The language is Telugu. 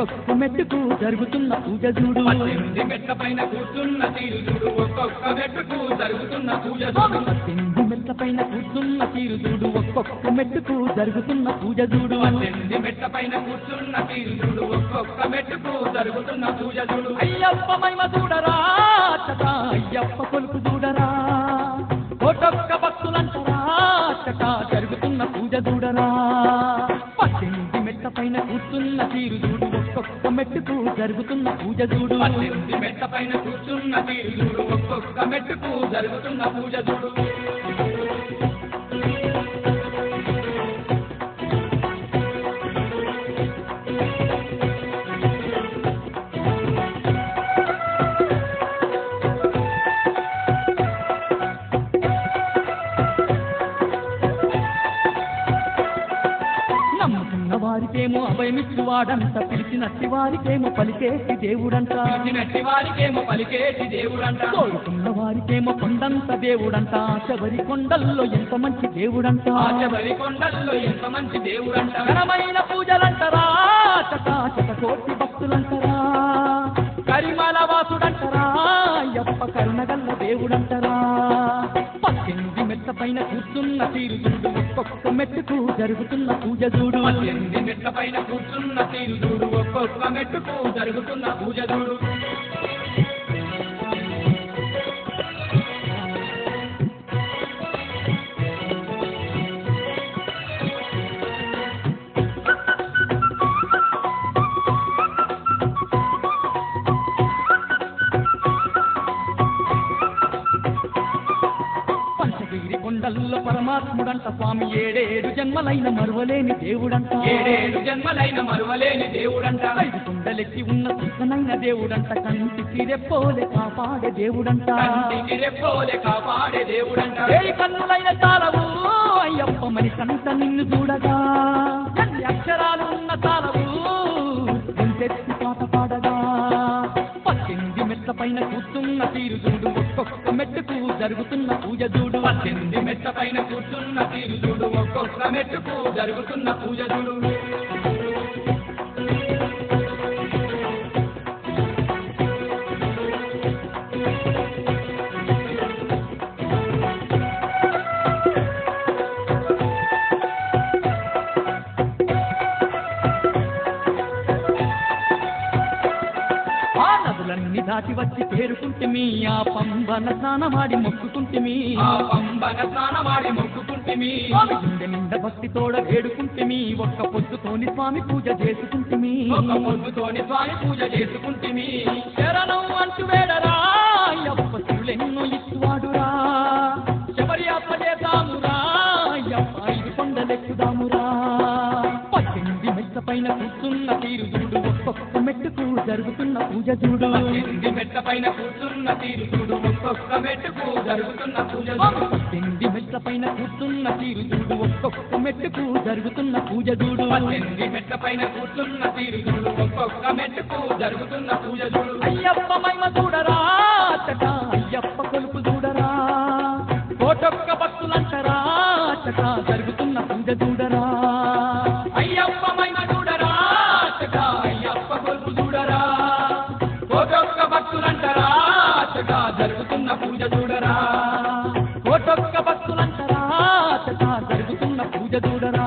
ఒక్కొక్క మెట్టుకు జరుగుతున్న పూజ చూడు 18 మెట్ల పైన కూర్చున్న తీరు చూడు ఒక్కొక్క మెట్టుకు జరుగుతున్న పూజ చూడు 18 మెట్ల పైన కూర్చున్న తీరు చూడు ఒక్కొక్క మెట్టుకు జరుగుతున్న పూజ చూడు 18 మెట్ల పైన కూర్చున్న తీరు చూడు ఒక్కొక్క మెట్టుకు జరుగుతున్న పూజ చూడు అయ్యప్ప మహిమ చూడరా చట అయ్యప్ప కొలుపు చూడరా ఒక్కొక్క భక్తులంటరా చట జరుగుతున్న పూజ చూడరా 18 మెట్ల పైన కూర్చున్న తీరు చూడు ఒక్కొక్క మెట్టుకు జరుగుతున్న పూజ చూడు 18 మెట్ల పైన కూర్చున్న తీరు చూడు ఒక్కొక్క మెట్టుకు జరుగుతున్న పూజ చూడు నమ్ముకున్న వారికేమో అభయమిచ్చువాడంట పిలిచినట్టి వారికేమో పలికేసి దేవుడంట పిలిచినట్టి వారికేమో పలికేసి దేవుడంట కోరుకున్న వారికేమో కొండంత దేవుడంట శబరి కొండల్లో ఎంత మంచి దేవుడంట ఆచబరి కొండల్లో ఎంత మంచి దేవుడంట ఘనమైన పూజలంటరా చటా కోటి భక్తులంటరా కరిమల వాసుడంటరా అయ్యప్ప కరుణగల్ల దేవుడంటరా 18 మెట్ల పైన కూర్చున్న తీరు చూడు ఒక్కొక్క మెట్టుకు జరుగుతున్న పూజ చూడు 18 మెట్ల పైన కూర్చున్న తీరు చూడు ఒక్కొక్క మెట్టుకు జరుగుతున్న పూజ చూడు పంచగిరి కొండల్లో పరమాత్ముడంట స్వామి 7 జన్మలైన మరువలేని దేవుడంట 7 జన్మలైన మరువలేని దేవుడంట 5 కొండలెక్కి ఉన్న కృష్ణనైన దేవుడంట కంటికి రెప్పోలే కాపాడే దేవుడంట కంటికి రెప్పోలే కాపాడే దేవుడంట 7 కన్నులైన తాళవు అయ్యప్ప మరి కంట నిన్ను చూడగా ఎన్ని అక్షరాలు ఉన్న తాళవు ఎంతెత్తి పాట పాడగా 18 మెట్ల పైన కూర్చున్న తీరు చూడు ఒక్కొక్క మెట్టుకు జరుగుతున్న పూజ చూడు 18 మెట్ల పైన కూర్చున్న తీరు చూడు ఒక్కొక్క మెట్టుకు జరుగుతున్న పూజ చూడు ఆ నదులన్నీ దాటి వచ్చి చేరుకుంటేమి ఆ పంబన స్నానమాడి మొక్కుకుంటేమి ఆ పంబన స్నానమాడి మొక్కుకుంటిమి స్వామి గుండె నిండా భక్తితోడ వేడుకుంటేమి ఒక్క పొద్దుతోని స్వామి పూజ చేసుకుంటేమి ఒక పొద్దుతోని స్వామి పూజ చేసుకుంటిమి శరణం అంటూ వేడరా అయ్యప్ప శివులెన్నో ఇస్తువాడురా శబరి అప్ప చేద్దామురా అయ్యప్ప 5 కొండలెక్కుదామురా 18 మెట్ల పైన కూర్చున్న తీరు చూడు ఒక్కొక్క మెట్టుకు జరుగుతున్న పూజ చూడు 18 మెట్ల పైన కూర్చున్న తీరు చూడు ఒక్కొక్క మెట్టుకు జరుగుతున్న పూజ చూడు 18 మెట్ల పైన కూర్చున్న తీరు చూడు ఒక్కొక్క మెట్టుకు జరుగుతున్న పూజ చూడు 18 మెట్ల పైన కూర్చున్న తీరు చూడు ఒక్కొక్క మెట్టుకు జరుగుతున్న పూజ చూడు అయ్యప్ప మహిమ చూడరా చట అయ్యప్ప కొలుపు చూడరా కోటొక్క భక్తులంటరా చట జరుగుతున్న పూజ చూడరా అయ్యప్ప మహిమ చూడరా చట అయ్యప్ప కొలుపు చూడరా కోటొక్క భక్తులంటరా చట జరుగుతున్న పూజ చూడరా కోటొక్క భక్తులంటరా చట జరుగుతున్న పూజ చూడరా